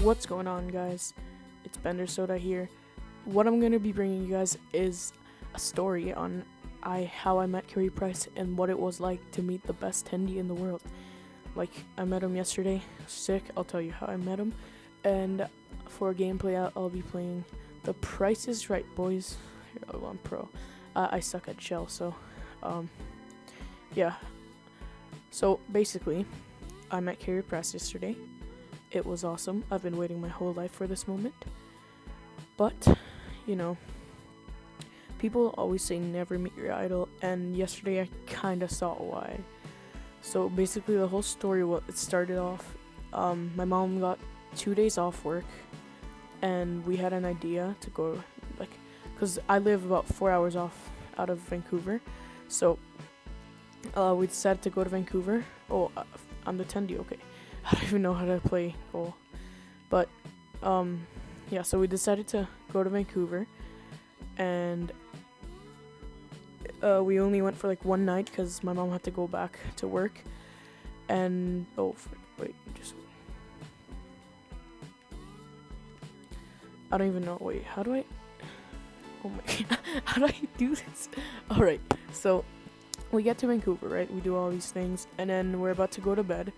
What's going on, guys? It's BenderSoda here. What I'm gonna be bringing you guys is a story on how I met Carey Price and what it was like to meet the best tendy in the world. Like, I met him yesterday. Sick. I'll tell you how I met him. And for gameplay, I'll be playing The Price is Right, boys. Here, I'm pro. I suck at shell, so yeah. So basically, I met Carey Price yesterday. It was awesome. I've been waiting my whole life for this moment. But, you know, people always say never meet your idol, and yesterday I kind of saw why. So basically, the whole story, it started off, my mom got 2 days off work, and we had an idea to go, because I live about 4 hours off out of Vancouver, so we decided to go to Vancouver. Oh, I'm the tendy, okay. I don't even know how to play goal. But, yeah, so we decided to go to Vancouver, and we only went for one night because my mom had to go back to work. And, I don't even know, how do I, oh my god, how do I do this? Alright, so we get to Vancouver, right? We do all these things, and then we're about to go to bed.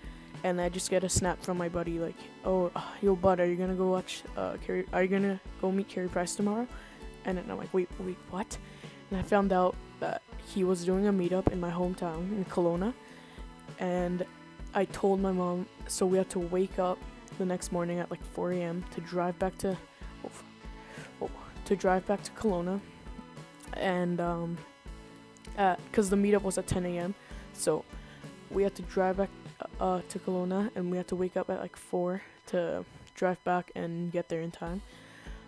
And I just get a snap from my buddy, oh, yo, bud, are you gonna go watch, are you gonna go meet Carey Price tomorrow? And then I'm like, wait, what? And I found out that he was doing a meetup in my hometown, in Kelowna. And I told my mom, so we had to wake up the next morning at 4 a.m. to drive back to, Kelowna. And, cause the meetup was at 10 a.m. So we had to drive back to Kelowna, and we had to wake up at 4 to drive back and get there in time.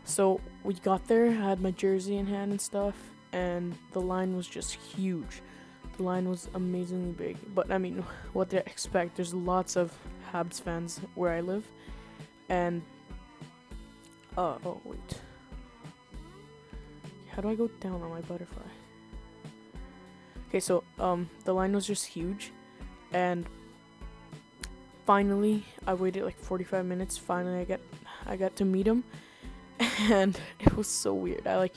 So we got there, I had my jersey in hand and stuff, and the line was just huge. The line was amazingly big, but I mean, what did I expect? There's lots of Habs fans where I live, and how do I go down on my butterfly? Okay, so the line was just huge, and finally, I waited 45 minutes. Finally, I got to meet him, and it was so weird. I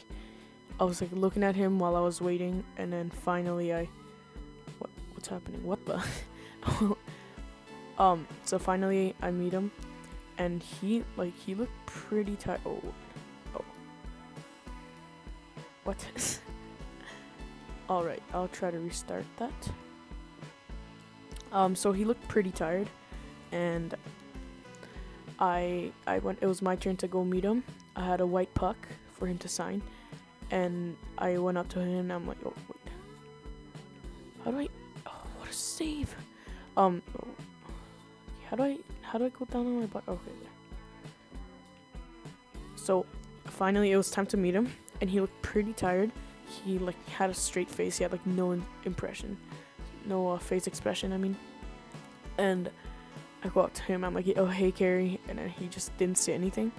was looking at him while I was waiting, and then finally what's happening? What the? So finally I meet him, and he looked pretty tired. Oh, what? All right, I'll try to restart that. So he looked pretty tired. And I went. It was my turn to go meet him. I had a white puck for him to sign, and I went up to him, and I'm like, oh wait, how do I? Oh, what a save! How do I go down on my butt? Okay, there. So finally, it was time to meet him, and he looked pretty tired. He had a straight face. He had no no face expression. I mean, and I go up to him, I'm like, oh, hey, Carey, and then he just didn't say anything,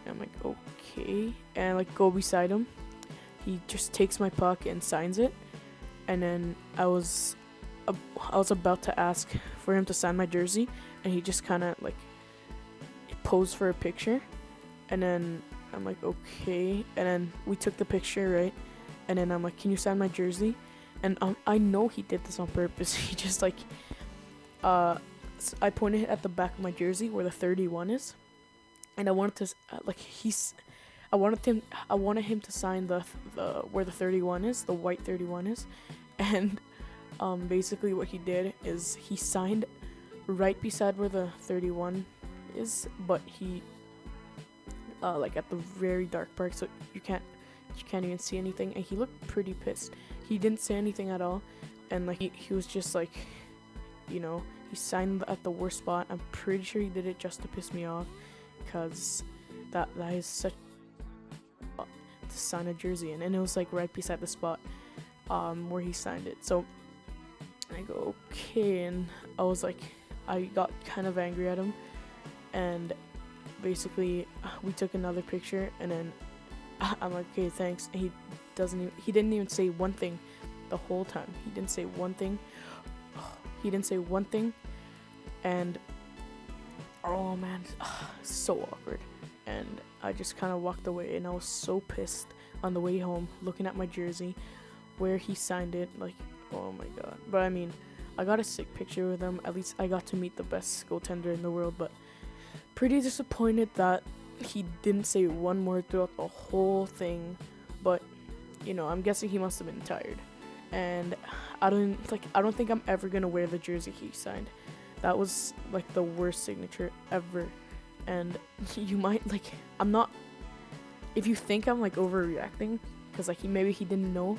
and I'm like, okay, and I go beside him. He just takes my puck and signs it, and then I was about to ask for him to sign my jersey, and he just kind of posed for a picture, and then I'm like, okay, and then we took the picture, right, and then I'm like, can you sign my jersey? And I know he did this on purpose. He just I pointed at the back of my jersey where the 31 is, and I wanted to I wanted him to sign the where the 31 is, the white 31 is, and basically what he did is he signed right beside where the 31 is, but he at the very dark part, so you can't even see anything, and he looked pretty pissed. He didn't say anything at all, and he was just he signed at the worst spot. I'm pretty sure he did it just to piss me off, because that is such to sign a jersey in, and it was right beside the spot where he signed it. So I go, okay, and I got kind of angry at him, and basically we took another picture, and then I'm like, okay, thanks. And he didn't even say one thing the whole time. He didn't say one thing. And Oh man, so awkward. And I just kind of walked away, and I was so pissed on the way home, looking at my jersey, where he signed it. Like, oh my god. But I mean, I got a sick picture with him. At least I got to meet the best goaltender in the world. But pretty disappointed that he didn't say one word throughout the whole thing. But I'm guessing he must have been tired. And I don't think I'm ever gonna wear the jersey he signed. That was like the worst signature ever. And you might I'm not. If you think I'm like overreacting, because like maybe he didn't know,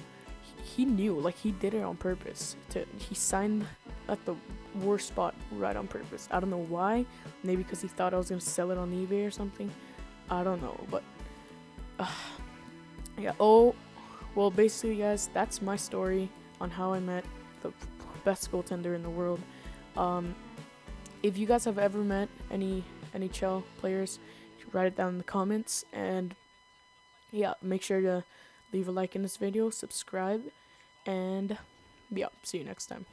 he knew. Like he did it on purpose. He signed at the worst spot right on purpose. I don't know why. Maybe because he thought I was gonna sell it on eBay or something. I don't know, but yeah. Oh, well, basically, guys, that's my story on how I met the best goaltender in the world. If you guys have ever met any NHL players, write it down in the comments. And yeah, make sure to leave a like in this video, subscribe, and yeah, see you next time.